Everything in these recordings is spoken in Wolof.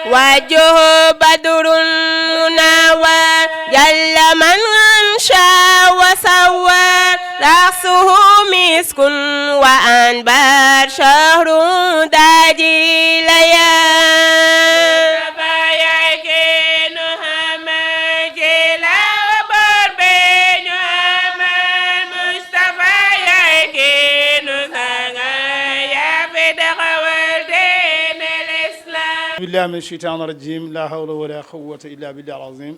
وجه بدر منور جل من أنشا وسوى رأسه مسك وأنبار شهر داجي ليال بالله من الشيطان الرجيم لا حول ولا قوة إلا بالله العظيم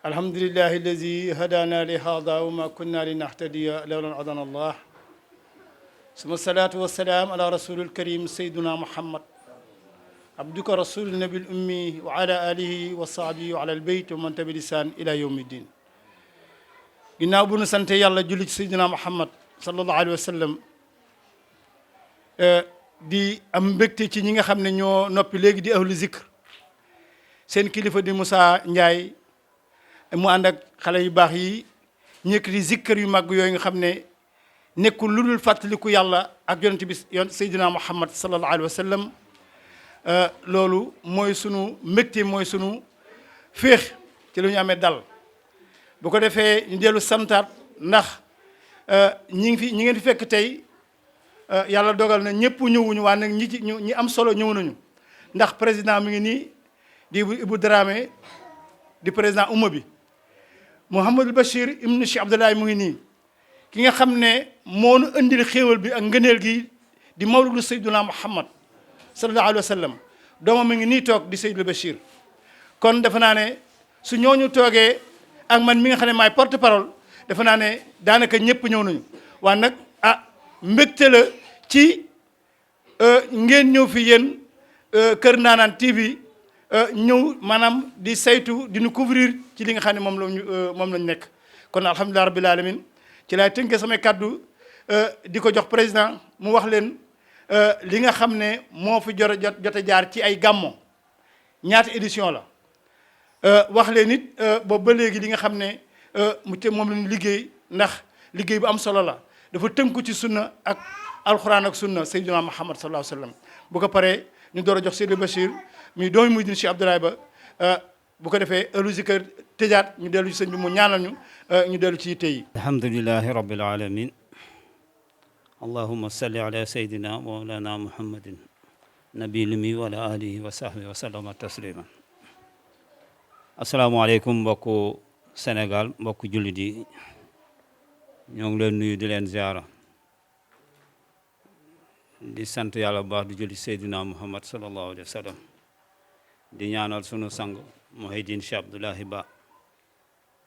الحمد لله الذي هدانا لهذا وما كنا لنهتدي لولا أن هدانا الله ثم الصلاة والسلام على رسول الكريم سيدنا محمد عبدك رسول النبي الأمي وعلى آله وصحبه وعلى البيت ومن تبع لسان إلى يوم الدين ginnaaw bu nu sante yàlla julli ci Seydina Muhammad sallallahu alayhi wa sallam di am mbégte ci ñi nga xam ne ñoo noppi léegi di ahlu zikr seen kilifa di Moussa Ndiaye mu ànd ak xale yu baax yi ñëkk di zikr yu mag yooyu nga xam ne nekkul lu dul fàttaliku yàlla ak yonent bi Seydina Muhammad sallallahu alayhi wa sallam loolu mooy sunu mbégte mooy sunu féex ci lu ñu amee dal bu ko defee ñu dellu santaat ndax ñi ngeen fi fekk tey yàlla dogal na ñëpp ñëwuñu waa nag ñi am solo ñëw nañu ndax président mi ngi nii di Ibou Dramé di président umma bi Mouhamadou Bachir ibn Cheikh Abdoulaye mu ngi nii ki nga xam ne moo nu indil xéewal bi ak ngëneel gi di mawludu Seydina Muhammad sallallahu alayhi wa sallam doomam mi ngi nii toog di Seydou Bachir kon defe naa ne su ñooñu toogee ak man mi nga xam ne maay porte parole defe naa ne daanaka ñëpp ñëw nañu waa nag mbégte la ci ngeen ñëw fi yéen Kër Ndanane TV ñëw maanaam di saytu di nu couvrir ci li nga xam ne moom lañ nekk kon alhamdulilah rabbil alamin ci laay tënkee samay kàddu di ko jox président mu wax leen li nga xam ne moo fi jot a jaar ci ay gàmmo ñaata édition la wax leen it boobu ba léegi li nga xam ne moom lañu liggéey ndax liggéey bu am solo la dafa tënku ci sunna ak alxuraan ak sunna Seydina Muhammad sallallahu alayhi wa sallam bu ko paree ñu door a jox Seydou Bachir muy doomi muy din Cheikh Abdoulaye Ba bu ko defee ëllu zikr tëjaat ñu dellu ci sëñ bi mu ñaanal ñu dellu ci yitte yi alhamdulillahi rabbil alamin allahumma salli ala sayyidina mawlana muhammadin nabi lumi wa ala alihi wa sahbihi wa sallama taslima asalaamaaleykum mbokku Sénégal mbokku jullit yi ñoo ngi leen nuyu di leen ziara di sant yàlla bu baax di julli Seydina Muhammad sallallahu alayhi wa sallam di ñaanal sunu sang Mouhidine Cheikh Abdoulahi Ba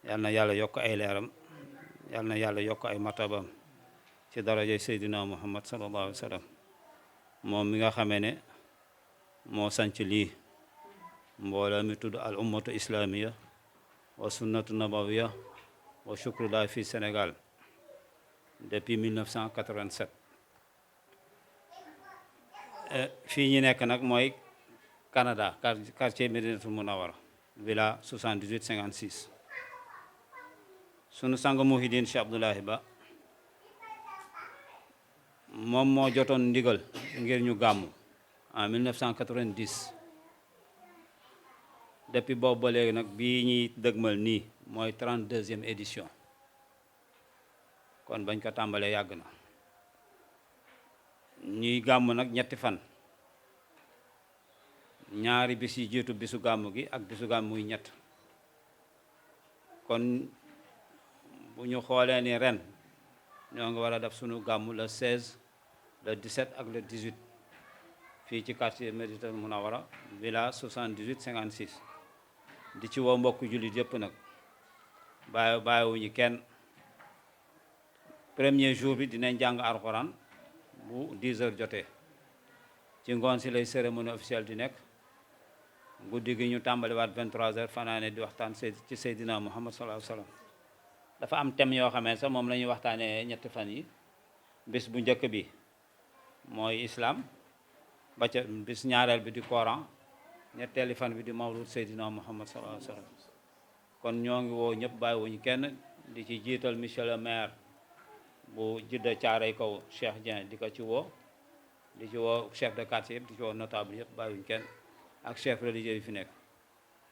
yal na yàlla yokk ay leeram yal na yàlla yokk ay matabam ci darajay Seydina Muhammad sallallahu alayhi wa sallam moom mi nga xamee ne moo sanc lii mbooloo mi tudd al ummatu islamiya wa sunnatu nabawiya wa shukrullah fi Sénégal depuis 1987 fii ñu nekk nag mooy Canada quartier Médinatul Munawara villa 7856 sunu sang Mouhidine Cheikh Abdoulahi Ba moom moo jotoon ndigal ngir ñu gàmmu en 1990 depuis boobu ba léegi nag bii ñuy dëgmal nii mooy 32e édition kon bañ ko tàmbalee yàgg na ñuy gàmm nag ñetti fan ñaari bis yi jiitu bisu gàmm gi ak bisu gàmm muy ñett kon bu ñu xoolee ni ren ñoo ngi war a def sunu gàmm le 16 le 17 ak le 18 fii ci quartier Médinatul Munawara villa 7856 di ci woo mbokk jullit yëpp nag bàyyiwuñu kenn premier jour bi dinañ jàng alxuraan bu 10 heures jotee ci ngoon si lay cérémonie officielle di nekk guddi gi ñu tàmbaliwaat 23 heures fanaane di waxtaan ci Seydina Muhammad sallallahu alayhi wa sallam dafa am thème yoo xamee sax moom la ñuy waxtaanee ñetti fan yi. bis bu njëkk bi mooy islam, ba ca bis ñaareel bi di Coran, ñetteeli fan bi di mawlud Seydina Muhammad sallallahu alayhi wa sallam. kon ñoo ngi woo ñëpp bàyyiwuñu kenn, di ci jiital monsieur le maire bu Jidda Caaray Kaw Cheikh Dieng di ko ci woo, di ci woo chef de quartier yëpp, di ci woo notable yëpp bàyyiwuñu kenn, ak chef religieux yi fi nekk.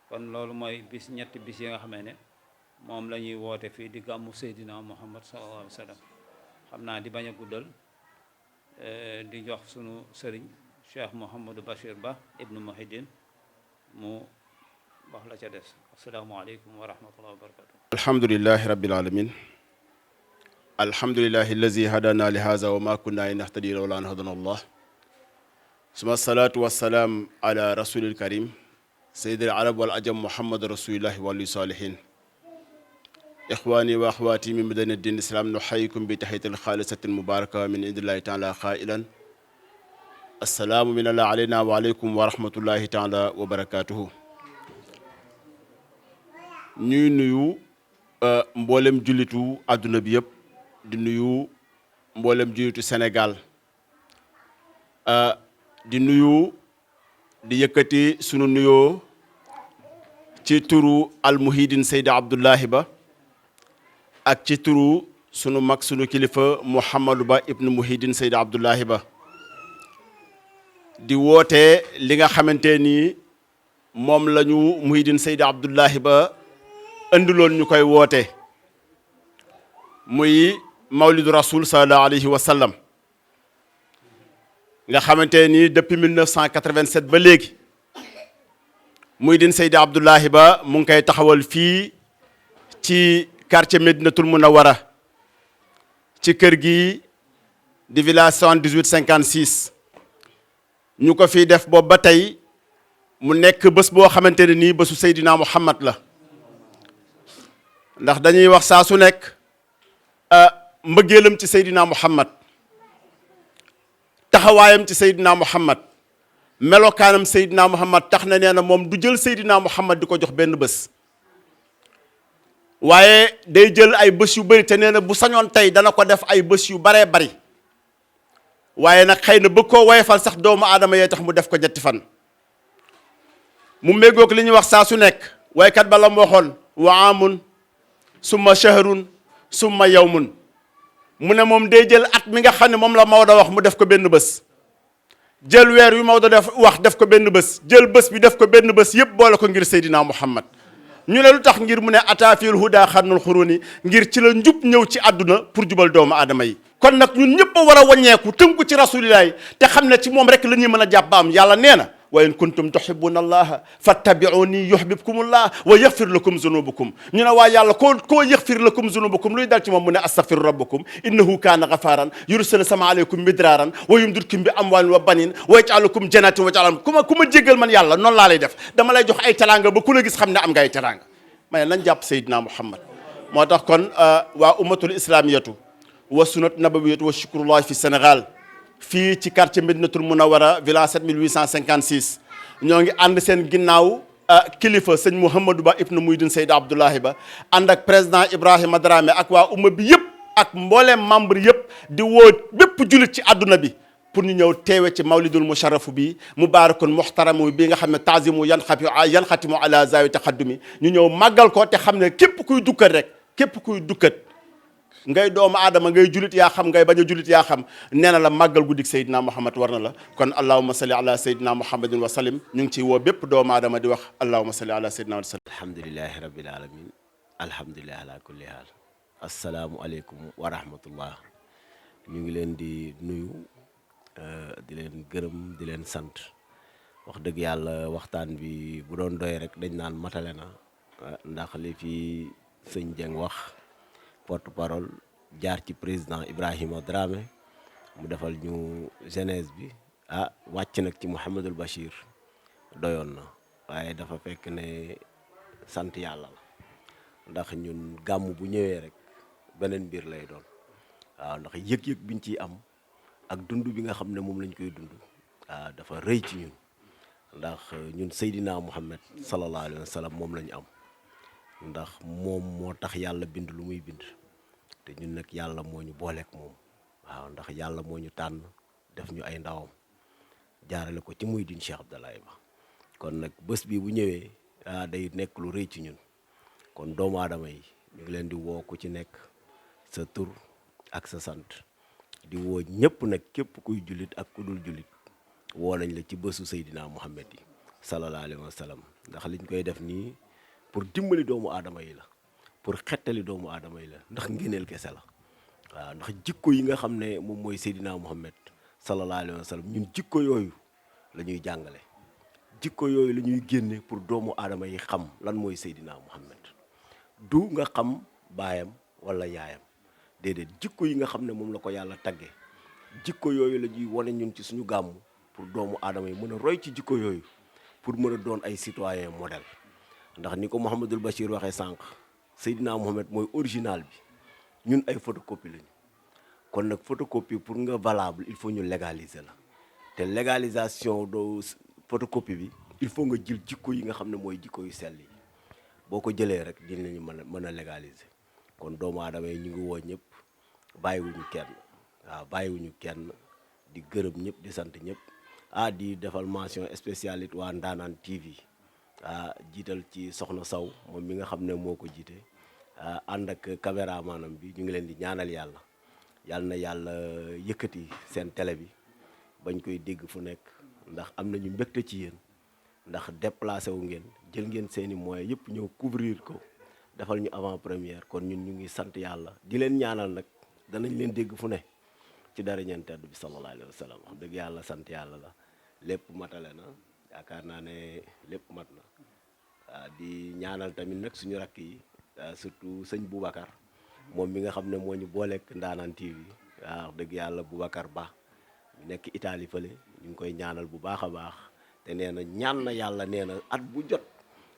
kon loolu mooy bis ñetti bis yi nga xamee ne moom la ñuy woote fii di gàmmu Seydina Muhammad sallallahu alayhi wa sallam. xam naa di bañ a guddal, di jox sunu sëriñ Cheikh Mouhamadou Bachir Ba ibnu Muhiddin mu wax la ca des. asalaamaaleykum wa rahmatullahi wa barakatuh. alhamdulillahi rabbil alamin, alhamdulillahi allazi hadana li haza wa ma kunna linahtadiya lawla an hadana allah, suma salatu wassalaam ala rasulil karim sayyidil arab wal ajam muhammad rasulillahi wa alihi salihin. إخواني وأخواتي من مدن الدين الإسلام نحييكم بتحية الخالصة المباركة من عند الله تعالى قائلا السلام من الله علينا وعليكم ورحمة الله تعالى وبركاته. ñuy nuyu mboolem jullitu àdduna bi yëpp, di nuyu mboolem jullitu Sénégal, di nuyu di yëkkati sunu nuyoo ci turu Al Mouhidine Seydi Abdoulahi Ba ak ci turu sunu mag sunu kilifa Mouhamadou Ba ibnu Mouhidine Seydi Abdoulahi Ba, di woote li nga xamante ni moom la ñu Mouhidine Seydi Abdoulahi Ba indiloon ñu koy woote, muy mawlidu rasul sallallahu alayhi wa sallam, nga xamante ni depuis 1987 ba léegi Mouhidine Seydi Abdoulahi Ba mu ngi koy taxawal fii ci quartier Médinatul Munawara, ci kër gi di village 7856. ñu ko fiy def boobu ba tey mu nekk bés boo xamante ne nii bésu Seydina Muhammad la, ndax dañuy wax saa su nekk mbëggeelam ci Seydina Muhammad, taxawaayam ci Seydina Muhammad, melokaanam Seydina Muhammad tax na nee na moom du jël Seydina Muhammad di ko jox benn bés, waaye day jël ay bés yu bëri, te nee na bu sañoon tey dana ko def ay bés yu baree bari, waaye nag xëy na bëgg koo woyefal sax doomu aadama yee tax mu def ko ñetti fan. mu méngoog li ñuy wax saa su nekk waykat ba la mu waxoon wa amun summa shahrun summa yawmun, mu ne moom day jël at mi nga xam ne moom la Maodo wax mu def ko benn bés, jël weer wi Maodo def ko benn bés, jël bés bi def ko benn bés, yëpp boole ko ngir Seydina Muhammad. ñu ne lu tax ngir mu ne ataafil huda xarnul xuruni, ngir ci la njub ñëw ci àdduna pour jubal doomu aadama yi. kon nag ñun ñëpp a war a wàññeeku tënku ci rasulillahi te xam ne ci moom rek la ñuy mën a jàpp ba am. yàlla nee na wa in kuntum tuhibbuna allaha fattabi'uni yuhbibkumullah wa yaghfir lakum zunubakum. ñu ne waa yàlla koo yaghfir lakum zunubakum luy dal ci moom mu ne astaghfiru rabbakum innahu kaana ghafaran yursilu sama alaykum midraran wa yumdidkum bi amwalin wa banin wa yaj'alukum jannatin wa yaj'al ku ma jéggal man yàlla noonu laa lay def, dama lay jox ay teranga ba ku la gis xam ne am nga ay teranga. ma ne nañ jàpp Seydina Muhammad. moo tax kon waa ummatul islamiyatu wa sunnat nabawiyatu wa shukrullah fi Sénégal, fii ci quartier Médinatul Munawara village 7856 ñoo ngi ànd seen ginnaaw kilifa sëñ Mouhamadou Ba ibnu Mouhidine Seydi Abdoulahi Ba, ànd ak président Ibrahima Dramé ak waa umma bi yëpp ak mbooleem membre yëpp, di woo bépp jullit ci àdduna bi pour ñu ñëw teewe ci mawlidul musharrafu bi mubaarakun muhtaramu bi nga xam ne taazimu yanxatimu ala zawi taqaddumi, ñu ñëw màggal ko te xam ne képp kuy dukkat rek, képp kuy dukkat ngay doomu aadama, ngay julit yaa xam, ngay bañ a julit yaa xam, nee na la màggal guddik Seydina Muhammad war na la. kon allahumma salli ala Seydina Muhammadin wa sallim. ñu ngi ciy woo bépp doomu aadama di wax allahumma salli ala Seydina wa sallim. alhamdulilahi rabbil alamin, alhamdulilah ala kulli haal. asalaamualeykum wa rahmatullah. ñu ngi leen di nuyu, di leen gërëm, di leen sant. wax dëgg yàlla waxtaan bi bu doon doy rek dañ naan matale na, ndax li fi sëñ Dieng wax porte parole jaar ci président Ibrahima Dramé mu defal ñu jeunesse bi, wàcc nag ci Mouhamadul Bachir doyoon na, waaye dafa fekk ne sant yàlla la, ndax ñun gàmm bu ñëwee rek beneen mbir lay doon. waaw ndax yëg-yëg biñ ciy am ak dund bi nga xam ne moom lañ koy dund dafa rëy ci ñun, ndax ñun Seydina Muhammad sallallahu alayhi wa sallam moom lañu am. ndax moom moo tax yàlla bind lu muy bind te ñun nag yàlla moo ñu booleek moom waaw ndax yàlla moo ñu tànn def ñu ay ndawam jaarale ko ci Mouhidine Cheikh Abdoulaye Ba kon nag bés bi bu ñëwee day nekk lu rëy ci ñun kon doomu aadama yi ñu ngi leen di woo ku ci nekk sa tur ak sa sant di woo ñëpp nag képp kuy jullit ak ku dul jullit woo nañ la ci bésu Seydina Muhammad yi sallallahu alayhi wa sallam ndax liñ koy def nii pour dimbali doomu aadama yi la pour xettali doomu aadama yi la ndax ngëneel kese la waaw ndax jikko yi nga xam ne moom mooy Seydina Muhammad sallallahu alayhi wa sallam ñun jikko yooyu la ñuy jàngale jikko yooyu la ñuy génne pour doomu aadama yi xam lan mooy Seydina Muhammad du nga xam baayam wala yaayam déedéet jikko yi nga xam ne moom la ko yàlla tagge jikko yooyu la ñuy wane ñun ci suñu gàmmu pour doomu aadama yi mën a roy ci jikko yooyu pour mën a doon ay citoyen modèle ndax ni ko Mouhamadul Bachir waxee sànq Seydina Mohamed mooy original bi ñun ay photocopie lañu kon nag photocopie pour nga valable il faut ñu légaliser la te légalisation doo photocopie bi il faut nga jël jikko yi nga xam ne mooy jikko yu sell yi boo ko jëlee rek dinañu mën a légaliser kon doomu aadama yi ñu ngi woo ñëpp bàyyiwuñu kenn waaw bàyyiwuñu kenn di gërëm ñëpp di sant ñëpp di defal mention spéciale it waa Ndaanaan TV jiital ci Soxna Saw moom mi nga xam ne moo ko jiite ànd ak caméramanam bi ñu ngi leen di ñaanal yàlla na yàlla yëkkati seen télé bi bañ koy dégg fu nekk ndax am nañu mbégte ci yéen ndax déplacé wu ngeen jël ngeen seeni moyens yëpp ñëw couvrir ko defal ñu avant première kon ñun ñu ngi sant yàlla di leen ñaanal nag danañ leen dégg fu ne ci dara ñeen tedd bi sallallahu alayhi wa sallam wax dëgg yàlla sant yàlla la lépp matale na yaakaar naa ne lépp mat na di ñaanal tamit nag suñu rakk yi surtout sëñ Boubacar moom mi nga xam ne moo ñu booleeg Ndaanaan TV wax dëgg yàlla Boubacar Ba ñu nekk Italie fële ñu ngi koy ñaanal bu baax a baax te nee na ñaan na yàlla nee na at bu jot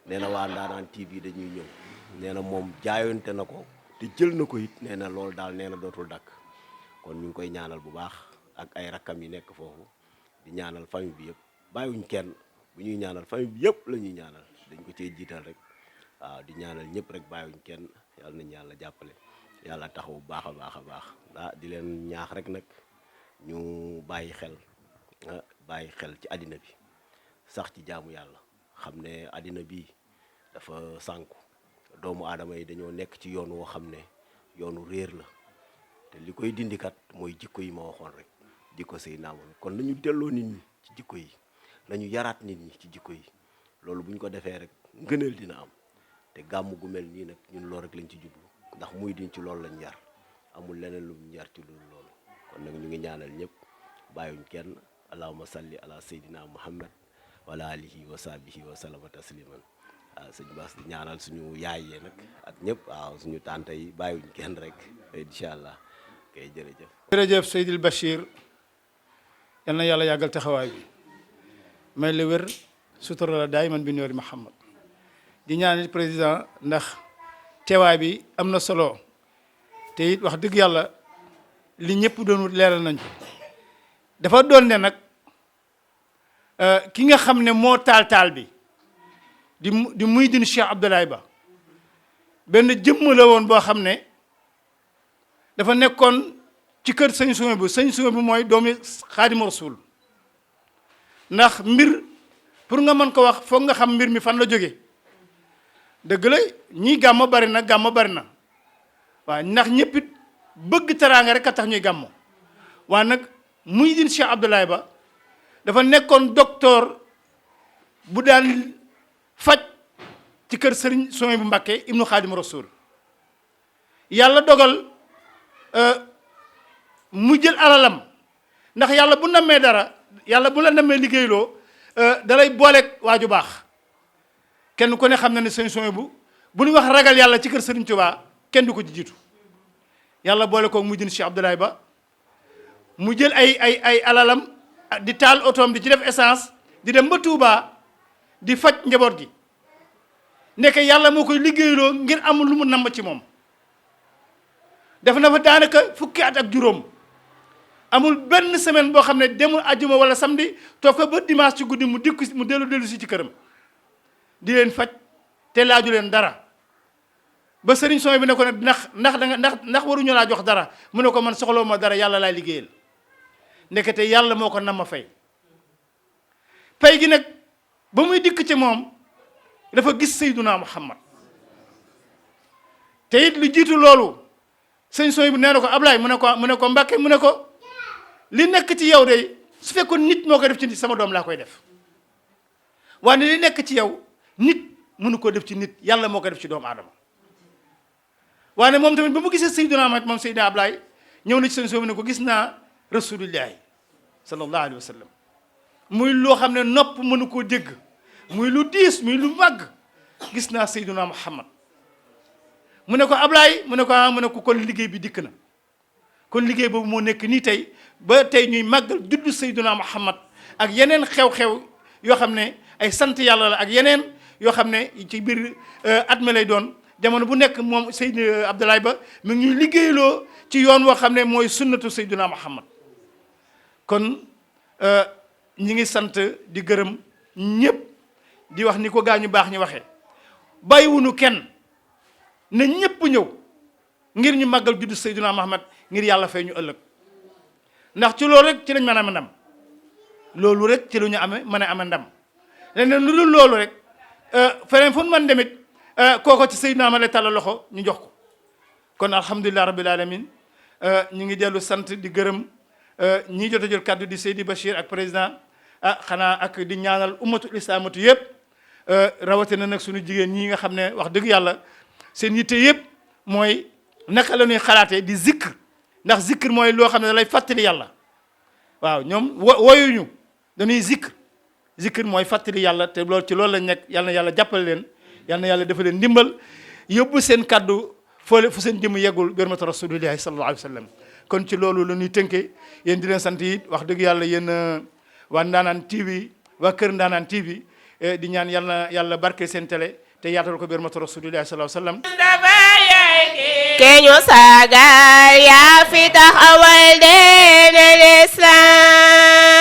nee na waa Ndaanaan TV dañuy ñëw nee na moom jaayonte na ko te jël na ko it nee na loolu daal nee na dootul dakk kon ñu ngi koy ñaanal bu baax ak ay rakkam yi nekk foofu di ñaanal famille bi yëpp bàyyiwuñ kenn bu ñuy ñaanal famille bi yëpp la ñuy ñaanal dañ ko cee jiital rek waaw di ñaanal ñëpp rek bàyyiwuñ kenn yàlla nañ yàlla jàppale yàlla taxaw bu baax a baax a baax di leen ñaax rek nag ñu bàyyi xel ci àddina bi sax ci jaamu yàlla xam ne àddina bi dafa sànku doomu aadama yi dañoo nekk ci yoon woo xam ne yoonu réer la te li koy dindikat mooy jikko yi ma waxoon rek jikko say naamoon kon nañu delloo nit ñi ci jikko yi nañu yaraat nit ñi ci jikko yi loolu bu ñu ko defee rek ngëneel dina am te gàmm gu mel nii nag ñun loolu rek lañ ci jublu ndax muy din ci loolu lañ yar amul leneen lu mu yar ci loolu kon nag ñu ngi ñaanal ñëpp bàyyuñ kenn allahumma salli ala sayyidina muhammad wala alihi wa sahbihi wa sallama tasliman sëñ Bass di ñaanal suñu yaay yee nag ak ñëpp waaw suñu tante yi bàyyiwuñ kenn rek incha allah kay jërëjëf. jërëjëf Seydil Bachir yal na yàlla yàggal taxawaay bi may la wér sutura la daay man bi noori Muhammad di ñaanal président ndax teewaay bi am na solo te it wax dëgg yàlla li ñëpp doon wut leeral nañ ko dafa doon ne nag ki nga xam ne moo taal bi. di Mouhidine Cheikh Abdoulaye Ba benn jëmm la woon boo xam ne dafa nekkoon ci kër sëñ Souhaïbou mooy doomi Xaadimu Rasuul ndax mbir pour nga mën ko wax foog nga xam mbir mi fan la jóge dëgg la ñii gàmmo bari na waaw ndax ñëpp it bëgg teraanga rek a tax ñuy gàmmo waaye nag Mouhidine Cheikh Abdoulaye Ba dafa nekkoon docteur bu daan faj ci kër Serigne Souhaïbou Mbacké ibnu Xaadimu Rasuul yàlla dogal mu jël alalam ndax yàlla bu nammee dara yàlla bu la nammee liggéeyloo dalay booleeg waaju baax kenn ku ne xam na ne Serigne Souhaïbou bu ñu wax ragal yàlla ci kër Serigne Touba kenn du ko ci jiitu yàlla boole ko Mouhidine Cheikh Abdoulaye Ba mu jël ay alalam di taal otoom di ci def essence di dem ba Touba di faj njaboot gi nekk yàlla moo koy liggéeyloo ngir amul lu mu namm ci moom def na fa daanaka fukki at ak juróom amul benn semaine boo xam ne demul ajjuma wala samedi toog fa ba dimanche ci guddi mu dellu si ci këram di leen faj te laaju leen dara ba sëriñ son bi ne ko nag ndax waruñu laa jox dara mu ne ko man soxloo ma dara yàlla laay liggéeyal ndekete yàlla moo ko nam ma fay pay gi nag ba muy dikk ci moom dafa gis Seyduna Muhammad te it lu jiitu loolu sëñ son bi nee na ko Ablaay mu ne ko Mbàkke mu ne ko li nekk ci yow de su fekkoon nit moo ko def ci nit sama doom laa koy def waaye li nekk ci yow nit mënu ko def ci nit yàlla moo ko def ci doomu aadama waaye moom tamit ba mu gisee Seydina Muhammad moom Seydina Ablaay ñëw na ci seen soobu ne ko gis naa rasulillahi sallallahu alayhi wa sallam muy loo xam ne nopp mënu koo dégg muy lu diis muy lu màgg gis naa Seydina Muhammad mu ne ko Ablaay mu ne ko mu ne ko kon liggéey bi dikk na kon liggéey boobu moo nekk nii tey ba tey ñuy màggal juddu Seydina Muhammad ak yeneen xew-xew yoo xam ne ay sant yàlla la ak yeneen yoo xam ne ci biir at mi lay doon jamono bu nekk moom Seydina Abdoulaye Ba mi ngi ñuy liggéeyloo ci yoon woo xam ne mooy sunnatu Seydina Muhammad kon ñi ngi sant di gërëm ñëpp di wax ni ko gaa ñu baax ñu waxee bàyyiwunu kenn na ñëpp ñëw ngir ñu màggal juddu Seydina Muhammad ngir yàlla fay ñu ëllëg ndax ci loolu rek ci lañ mën a am ndam loolu rek ci lu ñu mën a am ndam leneen lu dul loolu rek feneen fu man demit kooko ci Seydina ma lay tàllal loxo ñu jox ko kon alhamdulilah rabbil alamin ñu ngi dellu sant di gërëm ñi jot a jël kàddu di Seydi Bachir ak président xanaa ak di ñaanal ummatul islamatu yëpp rawatina nag suñu jigéen ñi nga xam ne wax dëgg yàlla seen yitte yëpp mooy naka la ñuy xalaatee di zikr ndax zikr mooy loo xam ne da lay fàttali yàlla waaw ñoom woyuñu dañuy zikr mooy fàttali yàlla te loolu ci loolu lañ nekk yàlla na yàlla jàppale leen yàlla na yàlla defal leen ndimbal yóbbu seen kàddu foole fu seen jëmm yeggul bi hurmati rasulillahi sallallahu alayhi wa sallam kon ci loolu la ñuy tënkee yéen di leen sant it wax dëgg yàlla yéen waa Ndaanaan TV waa kër Ndaanaan TV di ñaan yàlla barke seen télé te yaatal ko bi hurmati rasulillahi sallallahu alayhi wa sallam keñu sagal yaa fi taxawal diine l'islam